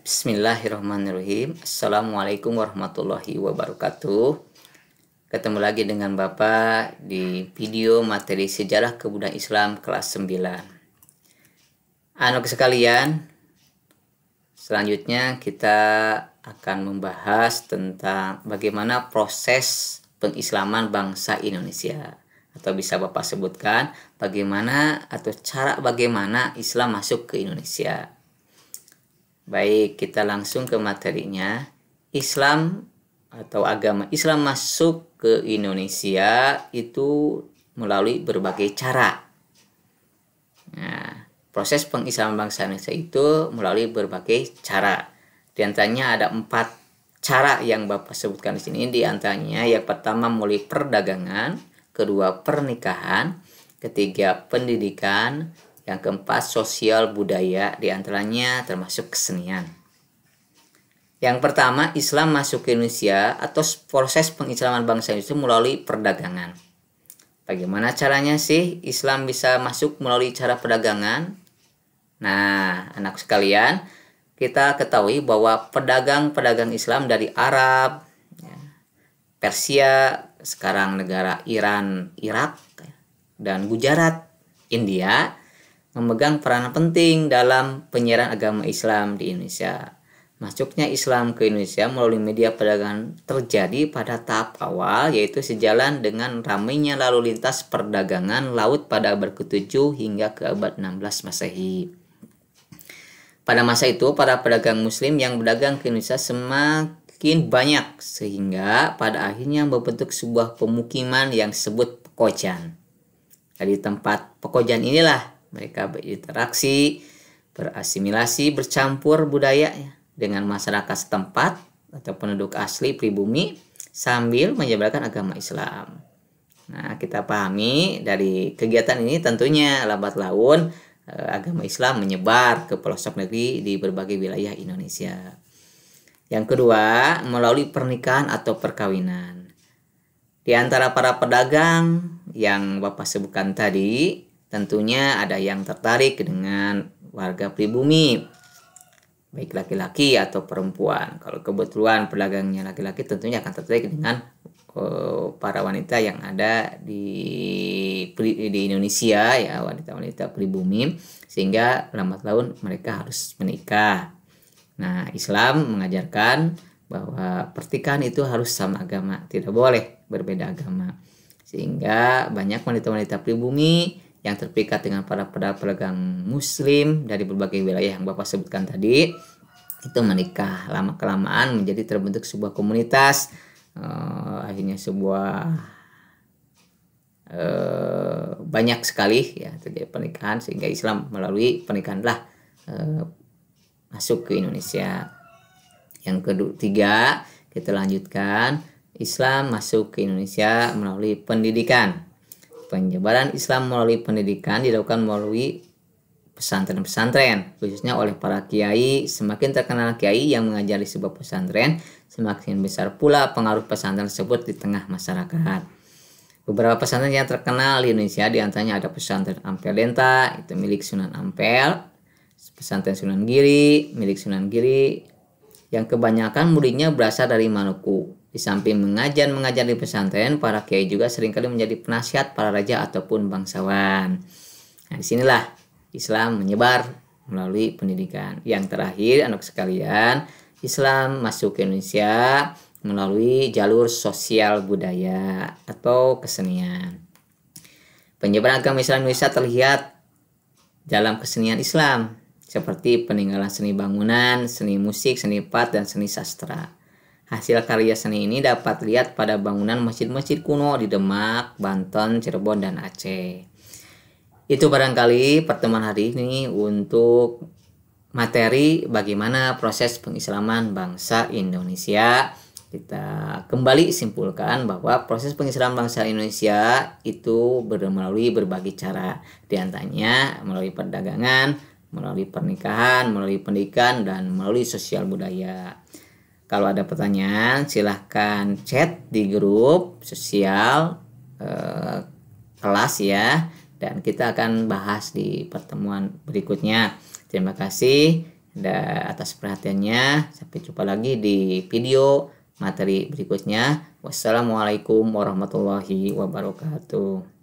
Bismillahirrahmanirrahim. Assalamualaikum warahmatullahi wabarakatuh. Ketemu lagi dengan Bapak di video materi sejarah kebudayaan Islam kelas 9. Anak sekalian, selanjutnya kita akan membahas tentang bagaimana proses pengislaman bangsa Indonesia, atau bisa Bapak sebutkan bagaimana atau cara bagaimana Islam masuk ke Indonesia. Baik, kita langsung ke materinya. Islam atau agama Islam masuk ke Indonesia itu melalui berbagai cara. Nah, proses pengislaman bangsa Indonesia itu melalui berbagai cara. Di antaranya ada 4 cara yang Bapak sebutkan di sini. Di antaranya yang pertama melalui perdagangan, kedua pernikahan, ketiga pendidikan, yang keempat sosial budaya, diantaranya termasuk kesenian. Yang pertama, Islam masuk ke Indonesia atau proses pengislaman bangsa Indonesia melalui perdagangan. Bagaimana caranya sih Islam bisa masuk melalui cara perdagangan? Nah, anak sekalian, kita ketahui bahwa pedagang-pedagang Islam dari Arab, Persia, sekarang negara Iran, Irak, dan Gujarat, India, memegang peranan penting dalam penyiaran agama Islam di Indonesia. Masuknya Islam ke Indonesia melalui media perdagangan terjadi pada tahap awal, yaitu sejalan dengan ramainya lalu lintas perdagangan laut pada abad ke-7 hingga ke abad 16 Masehi. Pada masa itu, para pedagang muslim yang berdagang ke Indonesia semakin banyak, sehingga pada akhirnya membentuk sebuah pemukiman yang disebut pekojan. Dari tempat pekojan inilah mereka berinteraksi, berasimilasi, bercampur budaya dengan masyarakat setempat atau penduduk asli pribumi sambil menyebarkan agama Islam. Nah, kita pahami dari kegiatan ini tentunya lambat laun agama Islam menyebar ke pelosok negeri di berbagai wilayah Indonesia. Yang kedua, melalui pernikahan atau perkawinan. Di antara para pedagang yang Bapak sebutkan tadi, tentunya ada yang tertarik dengan warga pribumi, baik laki-laki atau perempuan. Kalau kebetulan pedagangnya laki-laki, tentunya akan tertarik dengan para wanita yang ada di Indonesia, ya, wanita-wanita pribumi, sehingga lambat laun mereka harus menikah. Nah, Islam mengajarkan bahwa pernikahan itu harus sama agama, tidak boleh berbeda agama, sehingga banyak wanita-wanita pribumi yang terpikat dengan para pedagang muslim dari berbagai wilayah yang Bapak sebutkan tadi, itu menikah. Lama-kelamaan menjadi terbentuk sebuah komunitas, akhirnya sebuah banyak sekali ya terjadi pernikahan, sehingga Islam melalui pernikahanlah masuk ke Indonesia. Yang ketiga, kita lanjutkan, Islam masuk ke Indonesia melalui pendidikan. Penyebaran Islam melalui pendidikan dilakukan melalui pesantren-pesantren, khususnya oleh para kiai. Semakin terkenal kiai yang mengajar di sebuah pesantren, semakin besar pula pengaruh pesantren tersebut di tengah masyarakat. Beberapa pesantren yang terkenal di Indonesia, diantaranya ada pesantren Ampel Denta, itu milik Sunan Ampel, pesantren Sunan Giri, milik Sunan Giri, yang kebanyakan muridnya berasal dari Maluku. Di samping mengajar di pesantren, para kiai juga seringkali menjadi penasihat para raja ataupun bangsawan. Nah, disinilah Islam menyebar melalui pendidikan. Yang terakhir, anak sekalian, Islam masuk ke Indonesia melalui jalur sosial budaya atau kesenian. Penyebaran agama Islam Indonesia terlihat dalam kesenian Islam, seperti peninggalan seni bangunan, seni musik, seni pat, dan seni sastra. Hasil karya seni ini dapat dilihat pada bangunan masjid-masjid kuno di Demak, Banten, Cirebon, dan Aceh. Itu barangkali pertemuan hari ini untuk materi bagaimana proses pengislaman bangsa Indonesia. Kita kembali simpulkan bahwa proses pengislaman bangsa Indonesia itu melalui berbagai cara. Di antaranya melalui perdagangan, melalui pernikahan, melalui pendidikan, dan melalui sosial budaya. Kalau ada pertanyaan, silahkan chat di grup sosial kelas ya, dan kita akan bahas di pertemuan berikutnya. Terima kasih. dan atas perhatiannya. Sampai jumpa lagi di video materi berikutnya. Wassalamualaikum warahmatullahi wabarakatuh.